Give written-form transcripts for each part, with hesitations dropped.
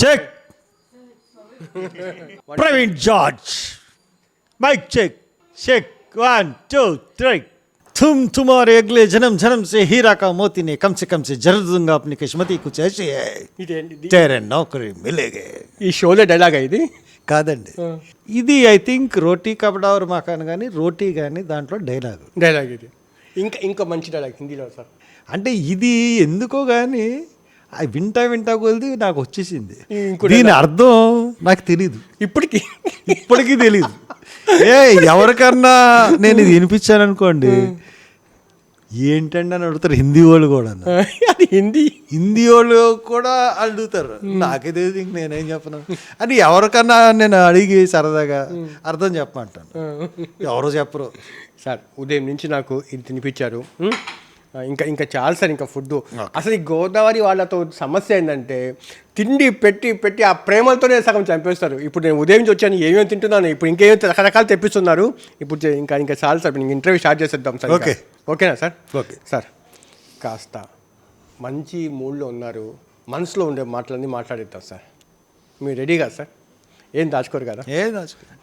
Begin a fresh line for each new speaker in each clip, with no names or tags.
Check Praveen George mike check check 1 2 3 तुम तुम्हारे अगले जन्म जन्म से हीरा का मोती ने कम से जरूर दूंगा अपनी किस्मती कुछ ऐसी है तेरे नौकरी मिलेगे
ఈ షోలో డైలాగ్ ఇది
కాదండి ఇది ఐ థింక్ రోటీ కపడా और మకాన్ కానీ రోటీ కానీ దాంట్లో
డైలాగ్ ఇది ఇంకా మంచి డైలాగ్ హిందీలో సార్.
అంటే ఇది ఎందుకో కానీ అది వింటా కొలిది నాకు వచ్చేసింది. దీని అర్థం నాకు తెలీదు, ఇప్పటికీ తెలీదు. ఎవరికన్నా నేను ఇది వినిపించాను అనుకోండి, ఏంటండి అని అడుగుతారు హిందీ వాళ్ళు కూడా.
అది
హిందీ వాళ్ళు కూడా అడుగుతారు, నాకే తెలియదు, ఇంక నేనేం చెప్పను అని. ఎవరికన్నా నేను అడిగి సరదాగా అర్థం చెప్పమంటాను, ఎవరో చెప్పరు.
సార్ ఉదయం నుంచి నాకు ఇది తినిపించారు, ఇంకా చాలు సార్. ఇంకా ఫుడ్ అసలు ఈ గోదావరి వాళ్ళతో సమస్య ఏంటంటే తిండి పెట్టి ఆ ప్రేమలతోనే సగం చంపేస్తారు. ఇప్పుడు నేను ఉదయం నుంచి వచ్చాను, ఏమేమి తింటున్నాను, ఇప్పుడు ఇంకేమో రకరకాలు తెప్పిస్తున్నారు. ఇప్పుడు ఇంకా చాలు సార్, ఇంక ఇంటర్వ్యూ స్టార్ట్ చేసేద్దాం సార్. ఓకేనా సార్?
Okay sir.
కాస్త మంచి మూడ్లో ఉన్నారు, మనసులో ఉండే మాటలన్నీ మాట్లాడేద్దాం సార్. మీరు రెడీగా సార్? ఏం దాచుకోరు కదా?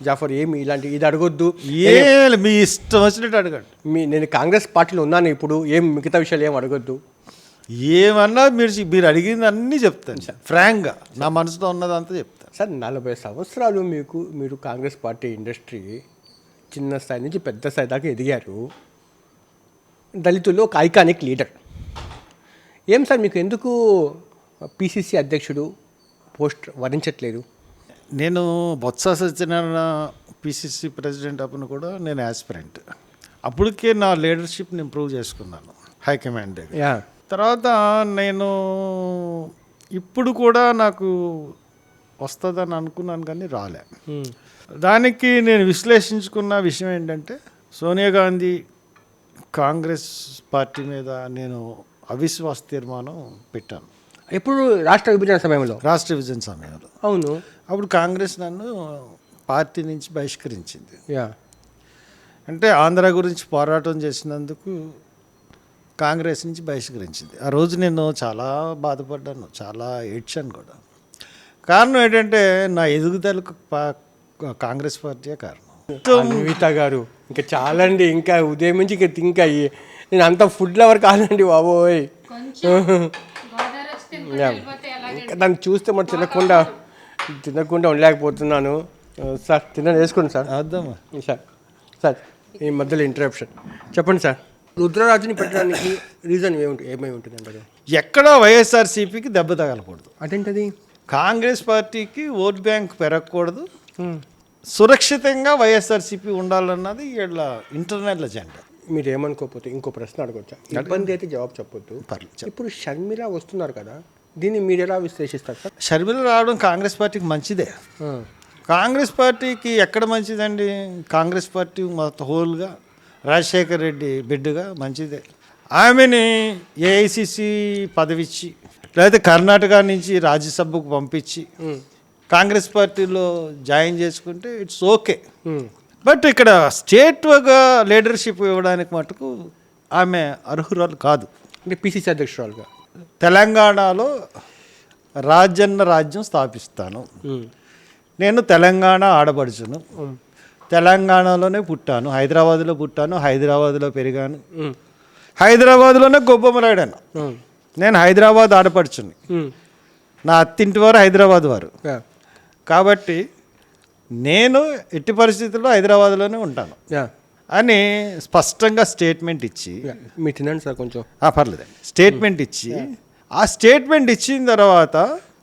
జాఫర్ ఏమి ఇలాంటి ఇది అడగొద్దు,
మీ ఇష్టం వచ్చినట్టు అడగండి.
నేను కాంగ్రెస్ పార్టీలో ఉన్నాను ఇప్పుడు, ఏం మిగతా విషయాలు ఏం అడగొద్దు.
ఏమన్నా మీరు అడిగింది అన్నీ చెప్తాను సార్, ఫ్రాంక్గా నా మనసులో ఉన్నదంతా చెప్తాను
సార్. 40 సంవత్సరాలు మీరు కాంగ్రెస్ పార్టీ ఇండస్ట్రీ చిన్న స్థాయి నుంచి పెద్ద స్థాయి దాకా ఎదిగారు, దళితుల్లో ఒక ఐకానిక్ లీడర్. ఏం సార్ మీకు ఎందుకు పిసిసి అధ్యక్షుడు పోస్ట్ వరించట్లేదు?
నేను బొత్స సత్యనారాయణ పిసిసి ప్రెసిడెంట్ అప్పుడు కూడా నేను యాస్పిరెంట్. అప్పటికే నా లీడర్షిప్ని ఇంప్రూవ్ చేసుకున్నాను హైకమాండ్ దగ్గర. తర్వాత నేను ఇప్పుడు కూడా నాకు వస్తుందని అనుకున్నాను కానీ రాలే. దానికి నేను విశ్లేషించుకున్న విషయం ఏంటంటే, సోనియా గాంధీ కాంగ్రెస్ పార్టీ మీద నేను అవిశ్వాస తీర్మానం పెట్టాను.
ఎప్పుడు? రాష్ట్ర విభజన సమయంలో. అవును.
అప్పుడు కాంగ్రెస్ నన్ను పార్టీ నుంచి బహిష్కరించింది. అంటే ఆంధ్ర గురించి పోరాటం చేసినందుకు కాంగ్రెస్ నుంచి బహిష్కరించింది. ఆ రోజు నేను చాలా బాధపడ్డాను, చాలా ఏడ్చాను కూడా. కారణం ఏంటంటే నా ఎదుగుదలకు కాంగ్రెస్ పార్టీయే కారణం.
అన్విత గారు ఇంకా చాలండి, ఇంకా ఉదయం నుంచి ఇంకా నేను అంత ఫుడ్ లవర్ కాదండి బాబోయ్. దాన్ని చూస్తే మరి తినకుండా ఉండలేకపోతున్నాను సార్. వేసుకోండి సార్.
అర్థమా
సార్ ఈ మధ్యలో ఇంటరప్షన్ చెప్పండి సార్. రుద్రరాజుని పెట్టడానికి రీజన్ ఏమై ఉంటుందండి?
ఎక్కడా వైఎస్ఆర్సీపీకి దెబ్బ తగలకూడదు.
అదేంటది?
కాంగ్రెస్ పార్టీకి ఓట్ బ్యాంక్ పెరగకూడదు, సురక్షితంగా వైఎస్ఆర్సీపీ ఉండాలన్నది వీళ్ళ ఇంటర్నల్ అజెండా.
మీరు ఏమనుకోకపోతే ఇంకో ప్రశ్న అడగొచ్చా? ఇబ్బంది అయితే జవాబు చెప్పొద్దు. ఇప్పుడు షర్మిల వస్తున్నారు కదా, దీన్ని మీరు ఎలా విశ్లేషిస్తారు సార్?
షర్మిల రావడం కాంగ్రెస్ పార్టీకి మంచిదే. కాంగ్రెస్ పార్టీకి ఎక్కడ మంచిదండి? కాంగ్రెస్ పార్టీ మొత్తం హోల్గా రాజశేఖర్ రెడ్డి బిడ్డగా మంచిదే. ఆమెని ఏఐసిసి పదవి ఇచ్చి, లేకపోతే కర్ణాటక నుంచి రాజ్యసభకు పంపించి కాంగ్రెస్ పార్టీలో జాయిన్ చేసుకుంటే ఇట్స్ ఓకే. బట్ ఇక్కడ స్టేట్గా లీడర్షిప్ ఇవ్వడానికి మటుకు ఆమె అర్హురాలు కాదు.
అంటే పిసిసి అధ్యక్షురాలుగా
తెలంగాణలో రాజ్యం స్థాపిస్తాను, నేను తెలంగాణ ఆడపడుచును, తెలంగాణలోనే పుట్టాను, హైదరాబాద్లో పుట్టాను, హైదరాబాద్లో పెరిగాను, హైదరాబాద్లోనే గొప్పమలాడాను, నేను హైదరాబాద్ ఆడపడుచుని, నా అత్తింటి వారు హైదరాబాద్ వారు, కాబట్టి నేను ఎట్టి పరిస్థితుల్లో హైదరాబాద్లోనే ఉంటాను అని స్పష్టంగా స్టేట్మెంట్ ఇచ్చి,
మీరు తినండి సార్ కొంచెం
పర్లేదండి, స్టేట్మెంట్ ఇచ్చి, ఆ స్టేట్మెంట్ ఇచ్చిన తర్వాత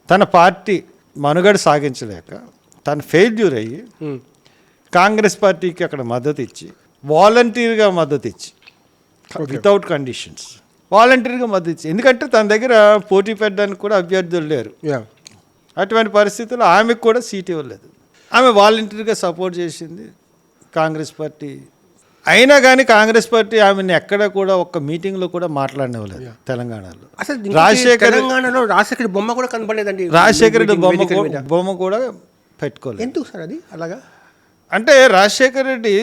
తన పార్టీ మనుగడ సాగించలేక తను ఫెయిల్యూర్ అయ్యి కాంగ్రెస్ పార్టీకి అక్కడ మద్దతు ఇచ్చి, వాలంటీర్గా మద్దతు ఇచ్చి, వితౌట్ కండిషన్స్ వాలంటీర్గా మద్దతు ఇచ్చి, ఎందుకంటే తన దగ్గర పోటీ పెట్టడానికి కూడా అభ్యర్థులు లేరు. అటువంటి పరిస్థితుల్లో ఆమెకు కూడా సీట్ ఇవ్వలేదు. ఆమె వాలంటీర్గా సపోర్ట్ చేసింది కాంగ్రెస్ పార్టీ. అయినా కానీ కాంగ్రెస్ పార్టీ ఆమెను ఎక్కడ కూడా ఒక్క మీటింగ్లో కూడా మాట్లాడనివ్వలేదు. తెలంగాణలో
రాజశేఖర్ బొమ్మ కూడా కనపడలేదండి.
రాజశేఖర్ రెడ్డి బొమ్మ కూడా పెట్టుకోలేదు.
ఎందుకు సార్ అది అలాగా?
అంటే రాజశేఖర్ రెడ్డి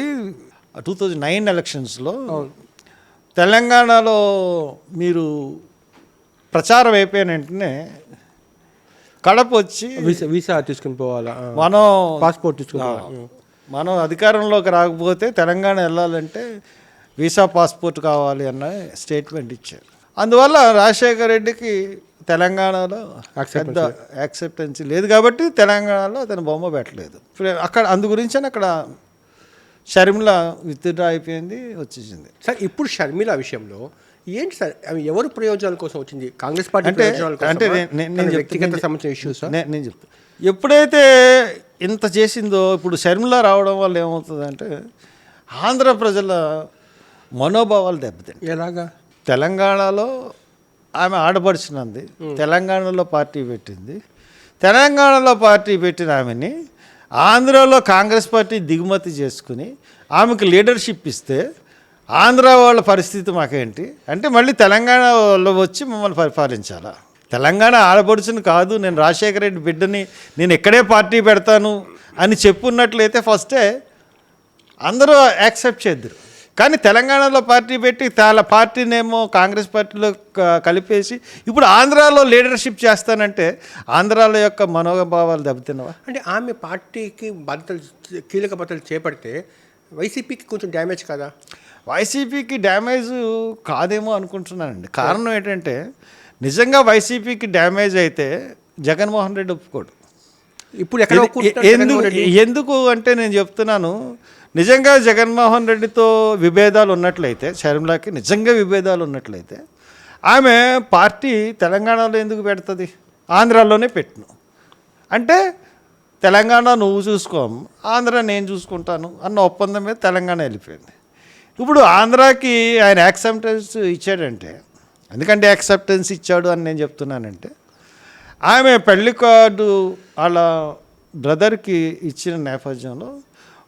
2009 ఎలక్షన్స్లో తెలంగాణలో మీరు ప్రచారం అయిపోయిన వెంటనే కడప వచ్చి
వీసా తీసుకుని పోవాలా,
మనం
పాస్పోర్ట్ తీసుకుని పోవాలా.
మనం అధికారంలోకి రాకపోతే తెలంగాణ వెళ్ళాలంటే వీసా పాస్పోర్ట్ కావాలి అన్న స్టేట్మెంట్ ఇచ్చారు. అందువల్ల రాజశేఖర రెడ్డికి తెలంగాణలో పెద్ద యాక్సెప్టెన్సీ లేదు కాబట్టి తెలంగాణలో అతను బొమ్మ పెట్టలేదు. అక్కడ అందు గురించి అక్కడ షర్మిల విత్డ్రా అయిపోయింది, వచ్చేసింది.
సార్ ఇప్పుడు షర్మిల విషయంలో ఏంటి సార్, అవి ఎవరు ప్రయోజనాల కోసం వచ్చింది? కాంగ్రెస్ పార్టీ
అంటే
వ్యక్తిగత సంబంధించిన ఇష్యూస్
నేను చెప్తాను. ఎప్పుడైతే ఇంత చేసిందో ఇప్పుడు షర్మిల రావడం వల్ల ఏమవుతుందంటే ఆంధ్ర ప్రజల మనోభావాలు దెబ్బతింటాయి.
ఎలాగా?
తెలంగాణలో ఆమె ఆడపడుచున్నది, తెలంగాణలో పార్టీ పెట్టింది, తెలంగాణలో పార్టీ పెట్టిన ఆమెని ఆంధ్రాలో కాంగ్రెస్ పార్టీ దిగుమతి చేసుకుని ఆమెకు లీడర్షిప్ ఇస్తే ఆంధ్ర వాళ్ళ పరిస్థితి మాకేంటి అంటే మళ్ళీ తెలంగాణలో వచ్చి మమ్మల్ని పరిపాలించాలా? తెలంగాణ ఆడపడుచుని కాదు, నేను రాజశేఖర రెడ్డి బిడ్డని, నేను ఎక్కడే పార్టీ పెడతాను అని చెప్పున్నట్లయితే ఫస్టే అందరూ యాక్సెప్ట్ చేద్దరు. కానీ తెలంగాణలో పార్టీ పెట్టి పార్టీనేమో కాంగ్రెస్ పార్టీలో కలిపేసి ఇప్పుడు ఆంధ్రాలో లీడర్షిప్ చేస్తానంటే ఆంధ్రాలో యొక్క మనోభావాలు దెబ్బతిన్నవా?
అంటే ఆమె పార్టీకి బాధ్యతలు, కీలక బాధ్యతలు చేపడితే వైసీపీకి కొంచెం డ్యామేజ్ కదా?
వైసీపీకి డ్యామేజ్ కాదేమో అనుకుంటున్నానండి. కారణం ఏంటంటే నిజంగా వైసీపీకి డ్యామేజ్ అయితే జగన్మోహన్ రెడ్డి ఒప్పుకోడు.
ఇప్పుడు
ఎందుకు అంటే నేను చెప్తున్నాను, నిజంగా జగన్మోహన్ రెడ్డితో విభేదాలు ఉన్నట్లయితే, షర్మిలకి నిజంగా విభేదాలు ఉన్నట్లయితే ఆమె పార్టీ తెలంగాణలో ఎందుకు పెడుతుంది? ఆంధ్రాలోనే పెట్టును అంటే తెలంగాణ నువ్వు చూసుకోము, ఆంధ్ర నేను చూసుకుంటాను అన్న ఒప్పందం మీద తెలంగాణ వెళ్ళిపోయింది. ఇప్పుడు ఆంధ్రాకి ఆయన యాక్సెప్టెన్స్ ఇచ్చాడంటే, ఎందుకంటే యాక్సెప్టెన్స్ ఇచ్చాడు అని నేను చెప్తున్నానంటే ఆమె పెళ్లి కార్డు వాళ్ళ బ్రదర్కి ఇచ్చిన నేపథ్యంలో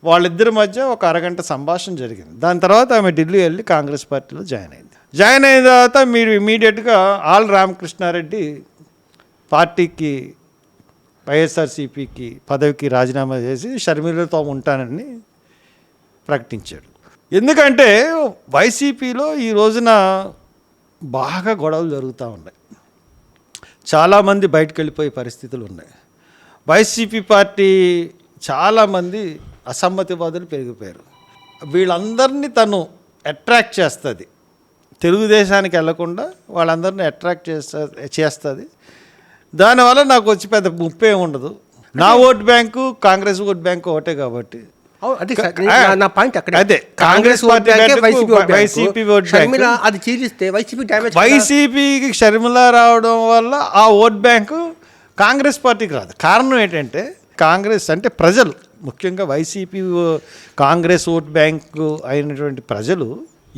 వాళ్ళిద్దరి మధ్య ఒక అరగంట సంభాషణ జరిగింది. దాని తర్వాత ఆమె ఢిల్లీ వెళ్ళి కాంగ్రెస్ పార్టీలో జాయిన్ అయింది. జాయిన్ అయిన తర్వాత మీరు ఇమీడియట్గా ఆల్ రామకృష్ణారెడ్డి పార్టీకి వైఎస్ఆర్సీపీకి పదవికి రాజీనామా చేసి షర్మిలతో ఉంటానని ప్రకటించాడు. ఎందుకంటే వైసీపీలో ఈ రోజున బాగా గొడవలు జరుగుతూ ఉన్నాయి, చాలామంది బయటకు వెళ్ళిపోయే పరిస్థితులు ఉన్నాయి. వైసీపీ పార్టీ చాలామంది అసమ్మతివాదులు పెరిగిపోయారు. వీళ్ళందరినీ తను అట్రాక్ట్ చేస్తుంది, తెలుగుదేశానికి వెళ్లకుండా వాళ్ళందరినీ అట్రాక్ట్ చేస్తుంది. దానివల్ల నాకు వచ్చి పెద్ద ముప్పే ఉండదు. నా vote bank Congress vote bank ఒకటే కాబట్టి
అదే
కాంగ్రెస్ వైసీపీ ఓట్ బ్యాంక్
అది చీలిస్తే
వైసీపీకి షర్మిల రావడం వల్ల ఆ ఓట్ బ్యాంకు కాంగ్రెస్ పార్టీకి రాదు. కారణం ఏంటంటే కాంగ్రెస్ అంటే ప్రజలు, ముఖ్యంగా వైసీపీ కాంగ్రెస్ ఓట్ బ్యాంకు అయినటువంటి ప్రజలు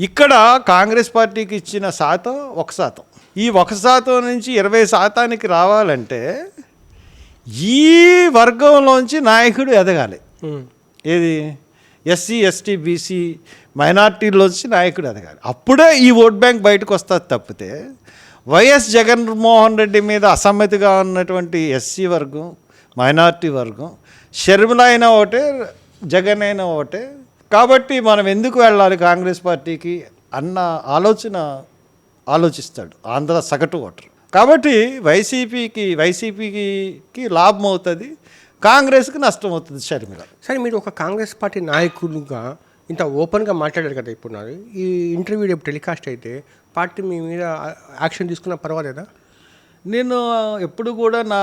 ఇక్కడ కాంగ్రెస్ పార్టీకి ఇచ్చిన శాతం 1%. ఈ 1% నుంచి 20% రావాలంటే ఈ వర్గంలోంచి నాయకుడు ఎదగాలి. ఏది ఎస్సీ ఎస్టీ బీసీ మైనార్టీలోంచి నాయకుడు ఎదగాలి. అప్పుడే ఈ ఓట్ బ్యాంక్ బయటకు వస్తుంది. తప్పితే వైఎస్ జగన్మోహన్ రెడ్డి మీద అసమ్మతిగా ఉన్నటువంటి ఎస్సీ వర్గం, మైనార్టీ వర్గం, షర్మిల అయినా ఒకటే, జగన్ అయినా ఒకటే. కాబట్టి మనం ఎందుకు వెళ్ళాలి కాంగ్రెస్ పార్టీకి అన్న ఆలోచిస్తాడు ఆంధ్ర సగటు ఓటర్. కాబట్టి వైసీపీకి లాభం అవుతుంది, కాంగ్రెస్కి నష్టం అవుతుంది షర్మిల.
సరే, మీరు ఒక కాంగ్రెస్ పార్టీ నాయకులుగా ఇంత ఓపెన్గా మాట్లాడారు కదా. ఇప్పుడు ఈ ఇంటర్వ్యూ రేపు టెలికాస్ట్ అయితే పార్టీ మీ మీద యాక్షన్ తీసుకున్నా పర్వాలేదా?
నేను ఎప్పుడు కూడా నా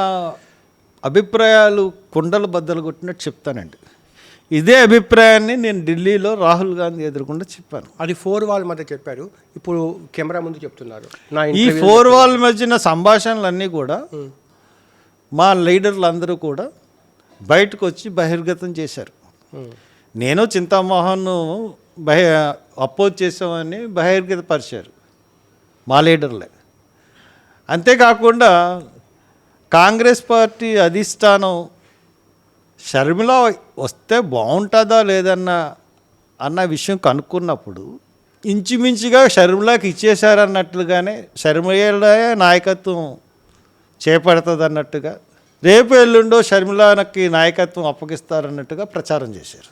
అభిప్రాయాలు కుండలు బద్దలు కొట్టినట్టు చెప్తానండి. ఇదే అభిప్రాయాన్ని నేను ఢిల్లీలో రాహుల్ గాంధీ ఎదుర్కొంటూ చెప్పాను.
అది 4 వాల్ మధ్య చెప్పారు, ఇప్పుడు కెమెరా ముందు చెప్తున్నారు.
ఈ 4 వాల్ మధ్యన సంభాషణలన్నీ కూడా మా లీడర్లు అందరూ కూడా బయటకు వచ్చి బహిర్గతం చేశారు. నేను చింతామోహన్ అపోజ్ చేసామని బహిర్గతపరిచారు మా లీడర్లే. అంతేకాకుండా కాంగ్రెస్ పార్టీ అధిష్టానం షర్మిల వస్తే బాగుంటుందా లేదన్న విషయం కనుక్కున్నప్పుడు ఇంచుమించుగా షర్మిలకి ఇచ్చేశారన్నట్లుగానే షర్మిల నాయకత్వం చేపడుతుంది అన్నట్టుగా, రేపు ఎల్లుండో షర్మిలకి నాయకత్వం అప్పగిస్తారన్నట్టుగా ప్రచారం చేశారు.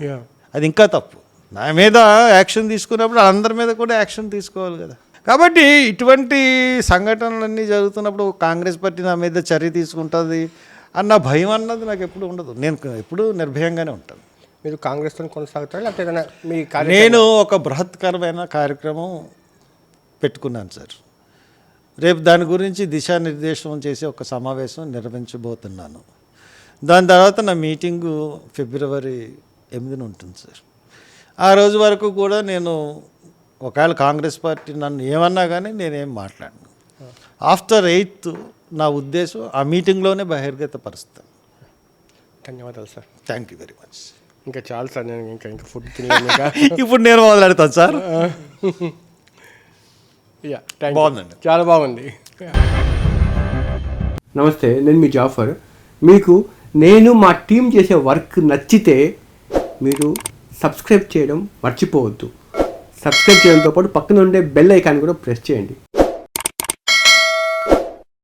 అది ఇంకా తప్పు. నా మీద యాక్షన్ తీసుకున్నప్పుడు అందరి మీద కూడా యాక్షన్ తీసుకోవాలి కదా. కాబట్టి ఇటువంటి సంఘటనలన్నీ జరుగుతున్నప్పుడు కాంగ్రెస్ పార్టీ నా మీద చర్య తీసుకుంటుంది అన్న భయం అన్నది నాకు ఎప్పుడు ఉండదు. నేను ఎప్పుడు నిర్భయంగానే ఉంటాను.
మీరు కాంగ్రెస్తో కొనసాగుతారా లేకపోతే ఏదైనా మీ
నేను ఒక బృహత్కరమైన కార్యక్రమం పెట్టుకున్నాను సార్. రేపు దాని గురించి దిశానిర్దేశం చేసి ఒక సమావేశం నిర్వహించబోతున్నాను. దాని తర్వాత నా మీటింగు ఫిబ్రవరి 8న ఉంటుంది సార్. ఆ రోజు వరకు కూడా నేను ఒకవేళ కాంగ్రెస్ పార్టీ నన్ను ఏమన్నా కానీ నేనేం మాట్లాడను. ఆఫ్టర్ 8th నా ఉద్దేశం ఆ మీటింగ్లోనే బహిర్గతపరుస్తాను.
ధన్యవాదాలు sir.
Thank you very much.
ఇంకా చాలు సార్, నేను ఇంకా ఫుడ్ తినేది.
ఇప్పుడు నేను మొదలెడతాను సార్.
బాగుందండి, చాలా బాగుంది. నమస్తే, నేను మీ జాఫర్. మీకు నేను మా టీం చేసే వర్క్ నచ్చితే మీరు సబ్స్క్రైబ్ చేయడం మర్చిపోవద్దు. సబ్స్క్రైబ్ చేయడంతో పాటు పక్కన ఉండే బెల్ ఐకాన్ కూడా ప్రెస్ చేయండి.